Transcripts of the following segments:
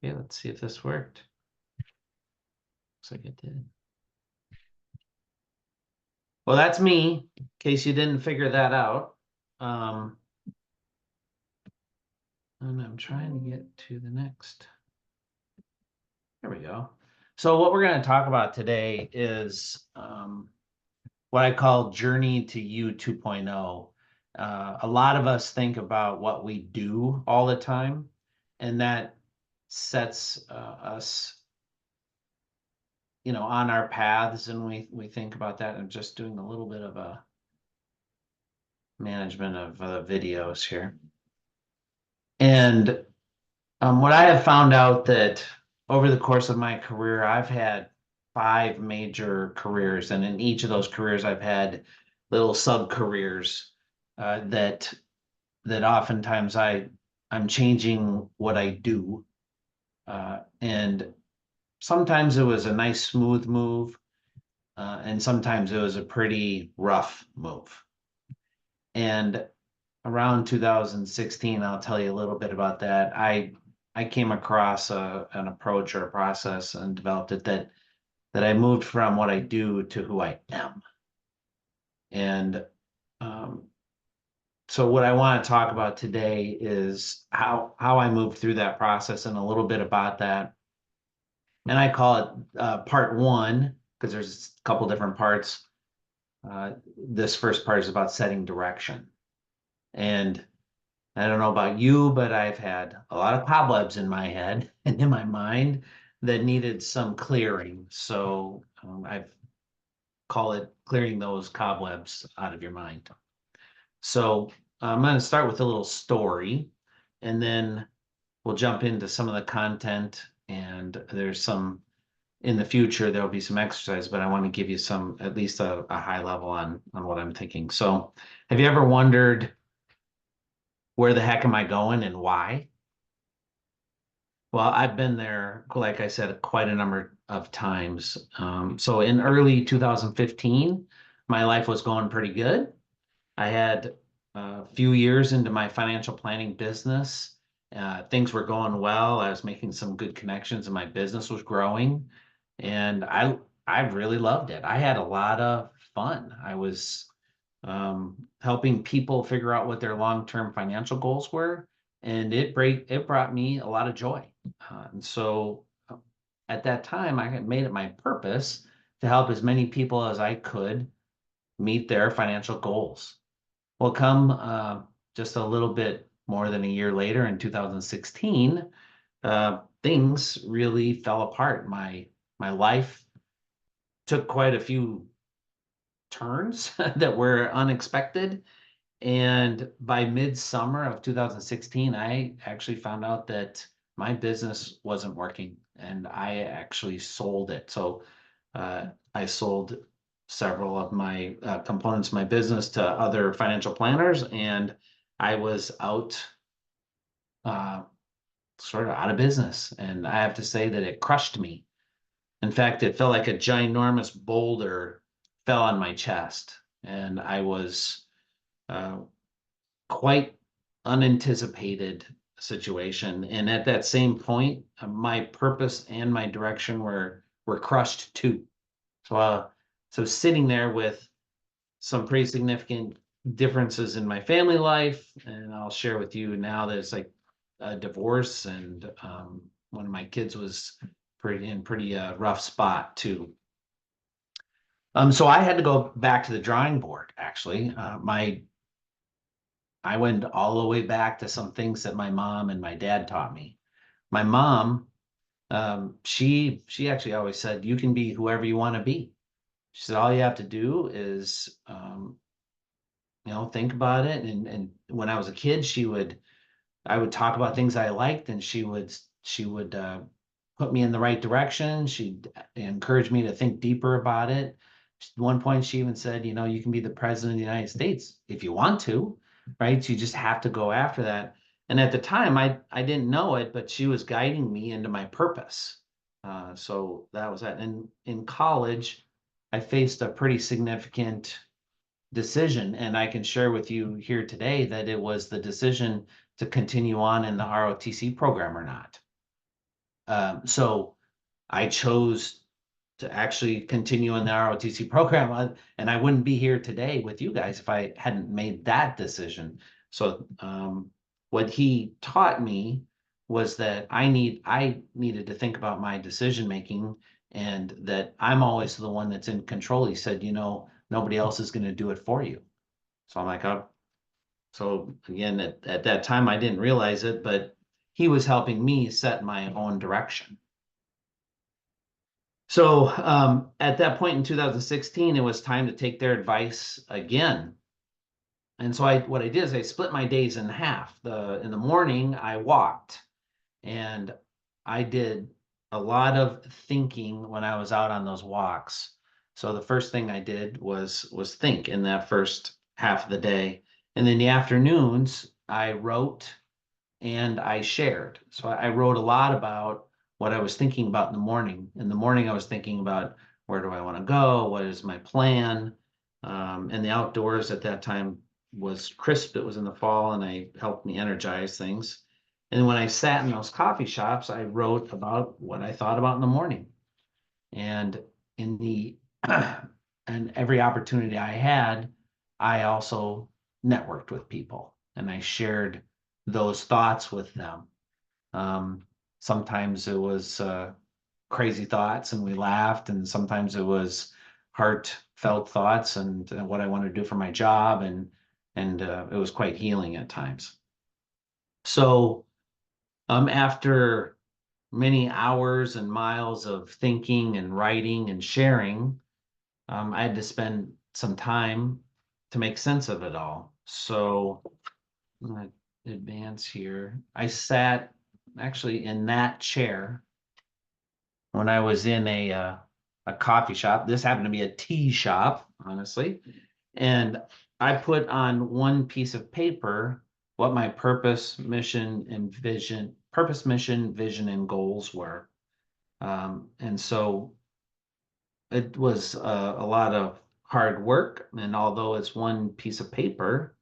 Okay, let's see if this worked. Looks like it did. Well, that's me, in case you didn't figure that out. And I'm trying to get to the next. There we go. So what we're going to talk about today is what I call Journey to You 2.0. A lot of us think about what we do all the time, and that sets us, on our paths, and we think about that. I'm just doing a little bit of a management of videos here. And what I have found out that over the course of my career, I've had 5 major careers, and in each of those careers, I've had little sub careers that oftentimes I'm changing what I do, and sometimes it was a nice smooth move, and sometimes it was a pretty rough move. And around 2016, I'll tell you a little bit about that. I came across an approach or a process and developed it that I moved from what I do to who I am. And so what I want to talk about today is how I moved through that process and a little bit about that. And I call it part 1 because there's a couple different parts. This first part is about setting direction. And I don't know about you, but I've had a lot of cobwebs in my head and in my mind that needed some clearing. So I've called it clearing those cobwebs out of your mind. So I'm going to start with a little story, and then we'll jump into some of the content. And there's some in the future, there'll be some exercise, but I want to give you some, at least a high level on what I'm thinking. So have you ever wondered, where the heck am I going and why? Well, I've been there, like I said, quite a number of times. So in early 2015, my life was going pretty good. I had a few years into my financial planning business. Things were going well. I was making some good connections and my business was growing. And I really loved it. I had a lot of fun. I was helping people figure out what their long-term financial goals were, and it brought me a lot of joy. And so at that time, I had made it my purpose to help as many people as I could meet their financial goals. Well, come just a little bit more than a year later in 2016, things really fell apart. My life took quite a few turns that were unexpected. And by midsummer of 2016, I actually found out that my business wasn't working and I actually sold it. So I sold several of my components of my business to other financial planners, and I was out, sort of out of business. And I have to say that it crushed me. In fact, it felt like a ginormous boulder fell on my chest, and I was uh, quite unanticipated situation. And at that same point, my purpose and my direction were crushed too. So sitting there with some pretty significant differences in my family life, and I'll share with you now that it's like a divorce, and one of my kids was pretty rough spot too. So I had to go back to the drawing board. Actually, I went all the way back to some things that my mom and my dad taught me. My mom, she actually always said, "You can be whoever you want to be." She said, "All you have to do is, think about it." And when I was a kid, I would talk about things I liked, and she would put me in the right direction. She'd encourage me to think deeper about it. At one point, she even said, "You can be the president of the United States if you want to, right? So you just have to go after that." And at the time, I didn't know it, but she was guiding me into my purpose. So that was that. And in college, I faced a pretty significant decision, and I can share with you here today that it was the decision to continue on in the ROTC program or not. So I chose to actually continue in the ROTC program, and I wouldn't be here today with you guys if I hadn't made that decision. So what he taught me was that I needed to think about my decision making, and that I'm always the one that's in control. He said, nobody else is going to do it for you. So I'm like, oh, so again, at that time, I didn't realize it, but he was helping me set my own direction. So at that point in 2016, it was time to take their advice again. And so what I did is I split my days in half. In the morning, I walked, and I did a lot of thinking when I was out on those walks. So the first thing I did was think in that first half of the day. And in the afternoons, I wrote and I shared. So I wrote a lot about what I was thinking about in the morning. In the morning, I was thinking about where do I want to go? What is my plan? And the outdoors at that time was crisp. It was in the fall, and I helped me energize things. And when I sat in those coffee shops, I wrote about what I thought about in the morning. And in the and every opportunity I had, I also networked with people, and I shared those thoughts with them. Um, Sometimes it was crazy thoughts and we laughed, and sometimes it was heartfelt thoughts and what I wanted to do for my job, and it was quite healing at times. So after many hours and miles of thinking and writing and sharing, I had to spend some time to make sense of it all. So I'm gonna advance here. I sat actually in that chair when I was in a coffee shop. This happened to be a tea shop, honestly. And I put on one piece of paper what my purpose, mission, vision, and goals were. And so it was a lot of hard work. And although it's one piece of paper,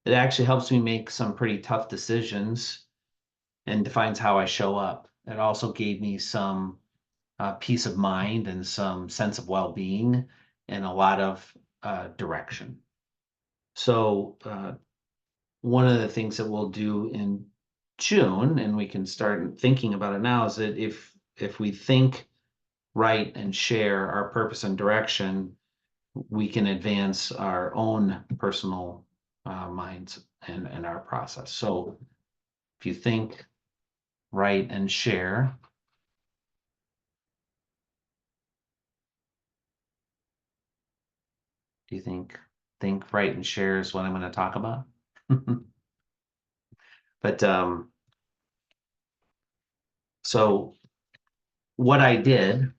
it actually helps me make some pretty tough decisions and defines how I show up. It also gave me some peace of mind and some sense of well-being and a lot of direction. So one of the things that we'll do in June, and we can start thinking about it now, is that if we think, write, and share our purpose and direction, we can advance our own personal minds and our process. So if you think, write, and share, do you think, write, and share is what I'm going to talk about? But so what I did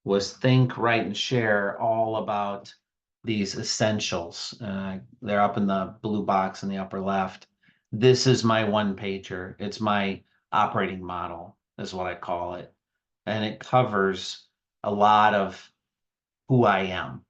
was think, write, and share all about these essentials. They're up in the blue box in the upper left. This is my one pager. It's my operating model, is what I call it. And it covers a lot of who I am.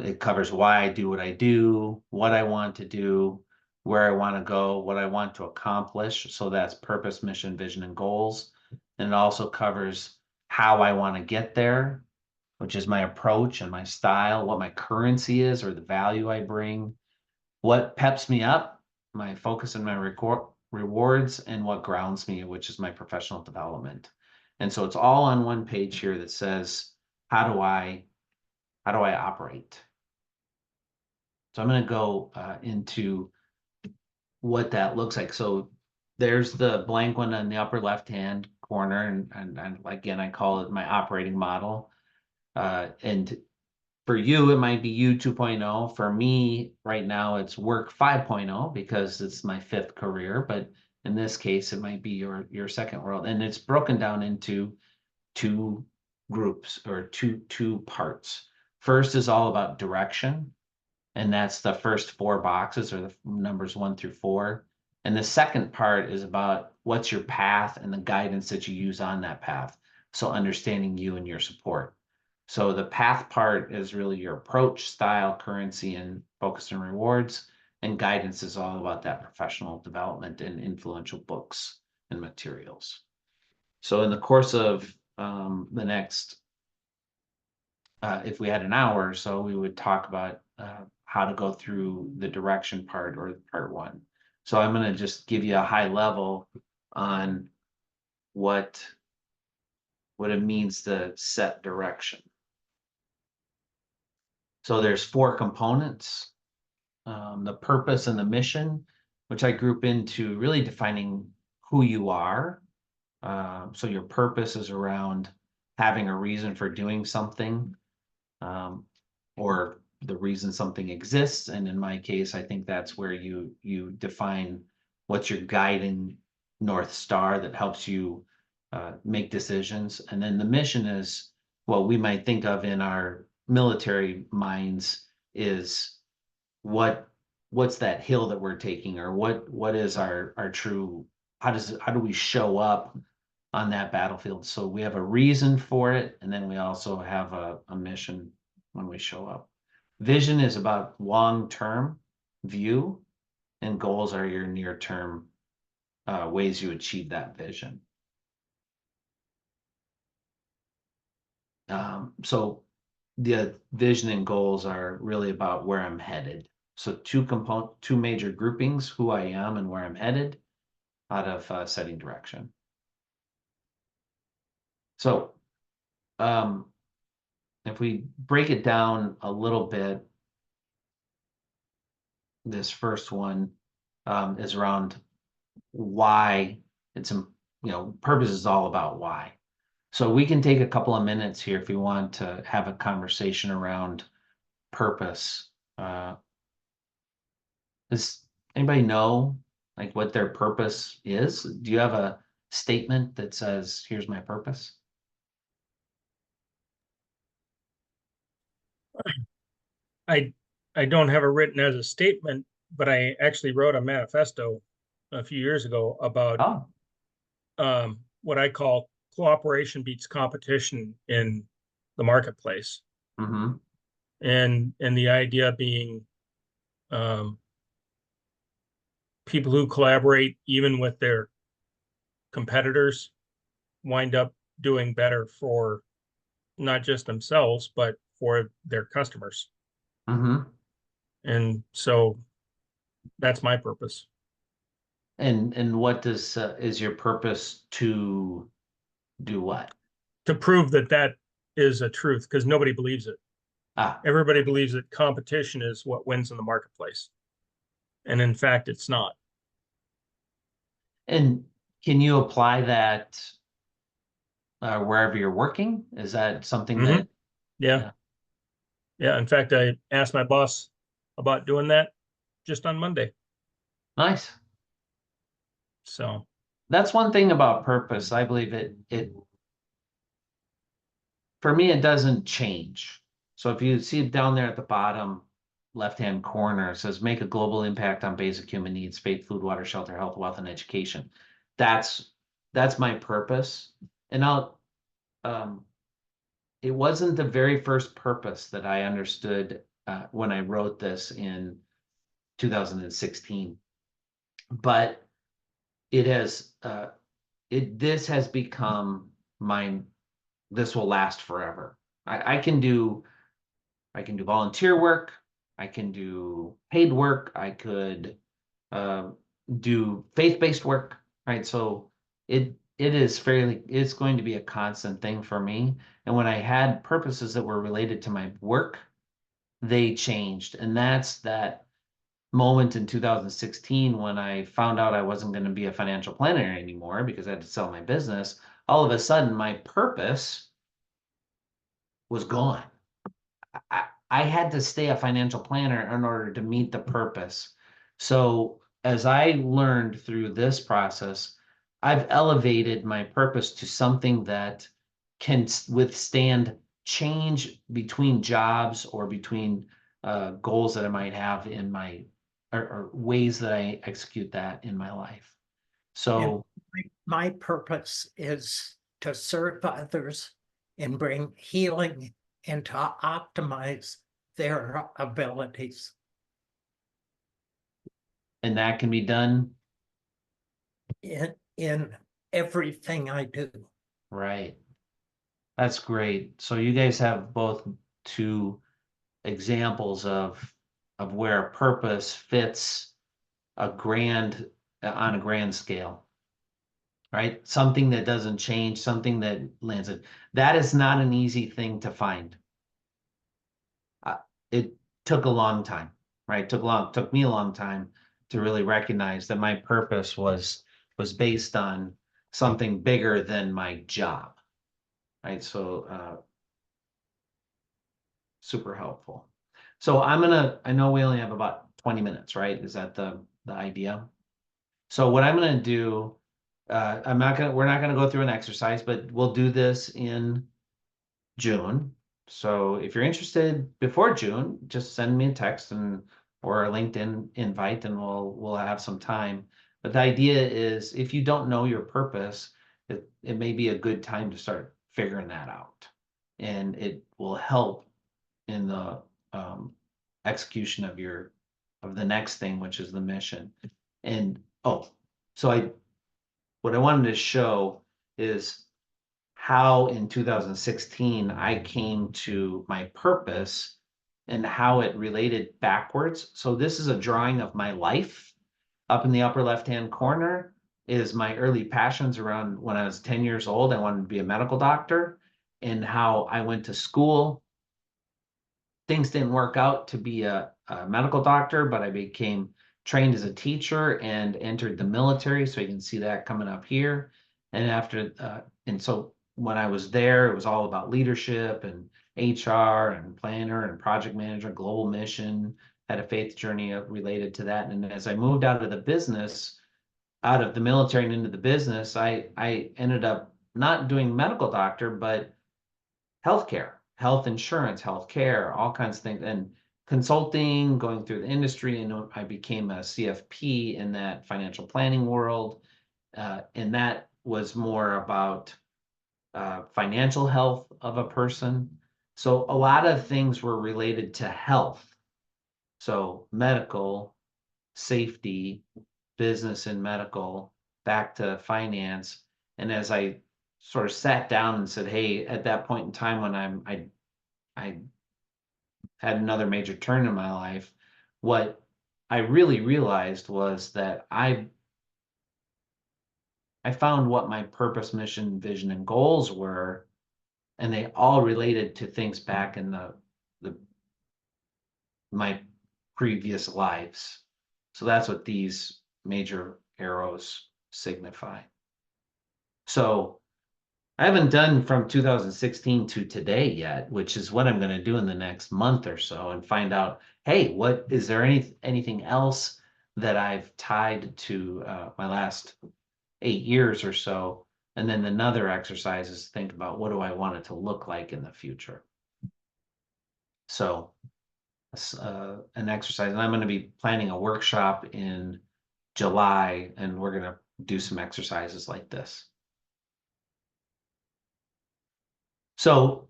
It covers why I do what I do, what I want to do, where I want to go, what I want to accomplish. So that's purpose, mission, vision, and goals. And it also covers how I want to get there, which is my approach and my style, what my currency is or the value I bring, what peps me up, my focus and my rewards, and what grounds me, which is my professional development. And so it's all on one page here that says, how do I operate? So I'm going to go into what that looks like. So there's the blank one in the upper left-hand corner, and again, I call it my operating model. And for you, it might be you 2.0. For me, right now, it's work 5.0 because it's my fifth career. But in this case, it might be your second world, and it's broken down into two groups or two parts. First is all about direction, and that's the first four boxes or the numbers 1 through 4. And the second part is about what's your path and the guidance that you use on that path. So understanding you and your support. So the path part is really your approach, style, currency, and focus and rewards. And guidance is all about that professional development and influential books and materials. So in the course of the next, if we had an hour or so, we would talk about how to go through the direction part or part one. So I'm going to just give you a high level on what it means to set direction. So there's 4 components, the purpose and the mission, which I group into really defining who you are. So your purpose is around having a reason for doing something, or the reason something exists. And in my case, I think that's where you define what's your guiding North Star that helps you make decisions. And then the mission is what we might think of in our military minds is what's that hill that we're taking, or what is our true, how do we show up on that battlefield? So we have a reason for it, and then we also have a mission when we show up. Vision is about long-term view, and goals are your near-term ways you achieve that vision. So the vision and goals are really about where I'm headed. So two major groupings: who I am and where I'm headed, out of setting direction. So if we break it down a little bit, this first one is around why. It's, purpose is all about why. So we can take a couple of minutes here if we want to have a conversation around purpose. Does anybody know like what their purpose is? Do you have a statement that says, here's my purpose? I don't have it written as a statement, but I actually wrote a manifesto a few years ago about Oh, what I call cooperation beats competition in the marketplace, mm-hmm, and the idea being people who collaborate even with their competitors wind up doing better for not just themselves but for their customers. mm-hmm. And so that's my purpose. And what is your purpose to do what? To prove that that is a truth, because nobody believes it. Ah, Everybody believes that competition is what wins in the marketplace, and in fact it's not. and can you apply that wherever you're working? Is that something Mm-hmm. that, Yeah. yeah, Yeah, in fact I asked my boss about doing that just on Monday. nice. So That's one thing about purpose. I believe it for me, it doesn't change. So if you see it down there at the bottom left-hand corner, it says make a global impact on basic human needs: faith, food, water, shelter, health, wealth, and education. That's my purpose. And um, it wasn't the very first purpose that I understood when I wrote this in 2016, but it has this has become mine. This will last forever. I can do volunteer work. I can do paid work. I could uh, do faith-based work, right? So it's going to be a constant thing for me. And when I had purposes that were related to my work, they changed. And that's that moment in 2016 when I found out I wasn't going to be a financial planner anymore because I had to sell my business. All of a sudden, my purpose was gone. I had to stay a financial planner in order to meet the purpose. So as I learned through this process, I've elevated my purpose to something that can withstand change between jobs or between goals that I might have in my or ways that I execute that in my life. And So my purpose is to serve others and bring healing and to optimize their abilities. and that can be done. In everything I do. Right. That's great. So you guys have both two examples of where a purpose fits a grand on a grand scale. Right? Something that doesn't change, something that lands it. That is not an easy thing to find. It took a long time, right? Took me a long time to really recognize that my purpose was based on something bigger than my job, right? So super helpful. So I know we only have about 20 minutes, right? Is that the idea? So what I'm gonna do, we're not gonna go through an exercise, but we'll do this in June. So if you're interested before June, just send me a text or a LinkedIn invite and we'll have some time. But the idea is if you don't know your purpose, it may be a good time to start figuring that out. And it will help in the execution of the next thing, which is the mission. And so what I wanted to show is how in 2016 I came to my purpose and how it related backwards. So this is a drawing of my life. Up in the upper left-hand corner is my early passions around when I was 10 years old. I wanted to be a medical doctor, and how I went to school. Things didn't work out to be a medical doctor, but I became trained as a teacher and entered the military. So you can see that coming up here. And so when I was there, it was all about leadership and HR and planner and project manager, global mission, had a faith journey related to that. And as I moved out of the military and into the business, I ended up not doing medical doctor, but healthcare, health insurance, healthcare, all kinds of things, and consulting, going through the industry. And I became a CFP in that financial planning world. And that was more about financial health of a person. So a lot of things were related to health. So medical, safety, business and medical, back to finance. And as I sort of sat down and said, hey, at that point in time when I had another major turn in my life, what I really realized was that I found what my purpose, mission, vision, and goals were, and they all related to things back in the my previous lives. So that's what these major arrows signify. So I haven't done from 2016 to today yet, which is what I'm going to do in the next month or so and find out, hey, what is there anything else that I've tied to my last 8 years or so? And then another exercise is think about what do I want it to look like in the future. So an exercise, and I'm going to be planning a workshop in July, and we're going to do some exercises like this. So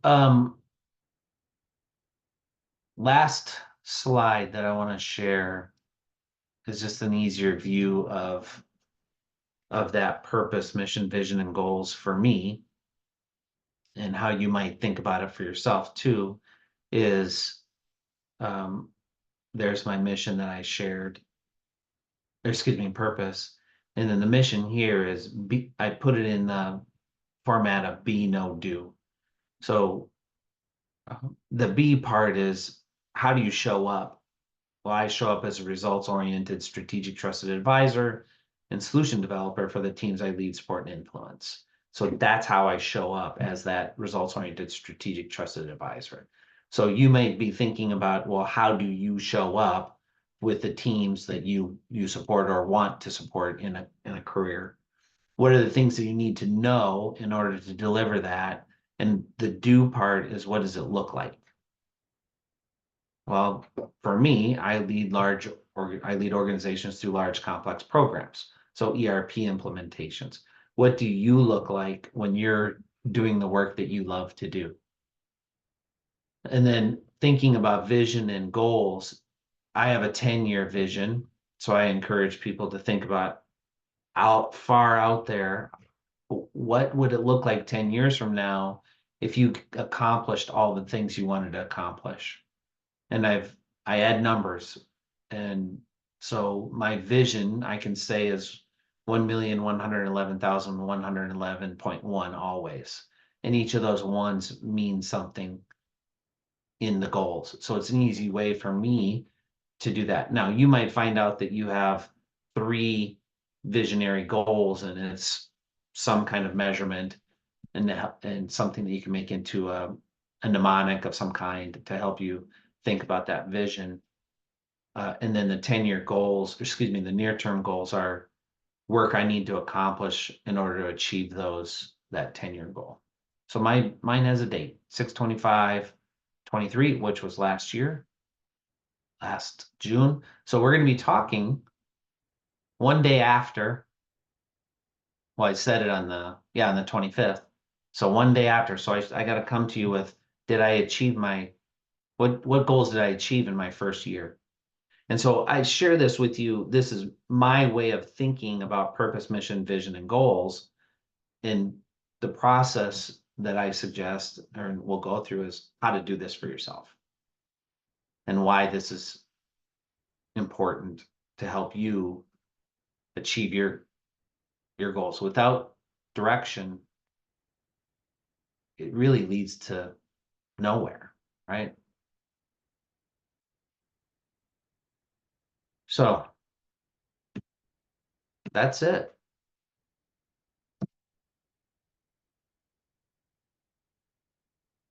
last slide that I want to share is just an easier view of that purpose, mission, vision, and goals for me, and how you might think about it for yourself too, is there's my mission that I shared, or excuse me, purpose. And then the mission here is I put it in the format of be, know, do. So the B part is how do you show up? Well, I show up as a results-oriented, strategic, trusted advisor and solution developer for the teams I lead, support, and influence. So that's how I show up, as that results-oriented, strategic, trusted advisor. So you may be thinking about, well, how do you show up with the teams that you support or want to support in a career? What are the things that you need to know in order to deliver that? And the do part is, what does it look like? Well, for me, I lead organizations through large complex programs. So ERP implementations. What do you look like when you're doing the work that you love to do? And then thinking about vision and goals, I have a 10-year vision. So I encourage people to think about far out there. what would it look like 10 years from now if you accomplished all the things you wanted to accomplish? And I add numbers. And so my vision, I can say, is 1,111,111.1 always. And each of those ones means something in the goals. So it's an easy way for me to do that. Now, you might find out that you have 3 visionary goals and it's some kind of measurement and something that you can make into a mnemonic of some kind to help you think about that vision. And then the 10-year goals, excuse me, the near-term goals are work I need to accomplish in order to achieve that 10-year goal. So mine has a date, 6/25/23, which was last June. So we're going to be talking one day after. Well, I said it on the 25th. So one day after. So I got to come to you with, did I achieve what goals did I achieve in my first year? And so I share this with you. This is my way of thinking about purpose, mission, vision, and goals. And the process that I suggest or we'll go through is how to do this for yourself and why this is important to help you achieve your goals. Without direction, it really leads to nowhere, right? So that's it.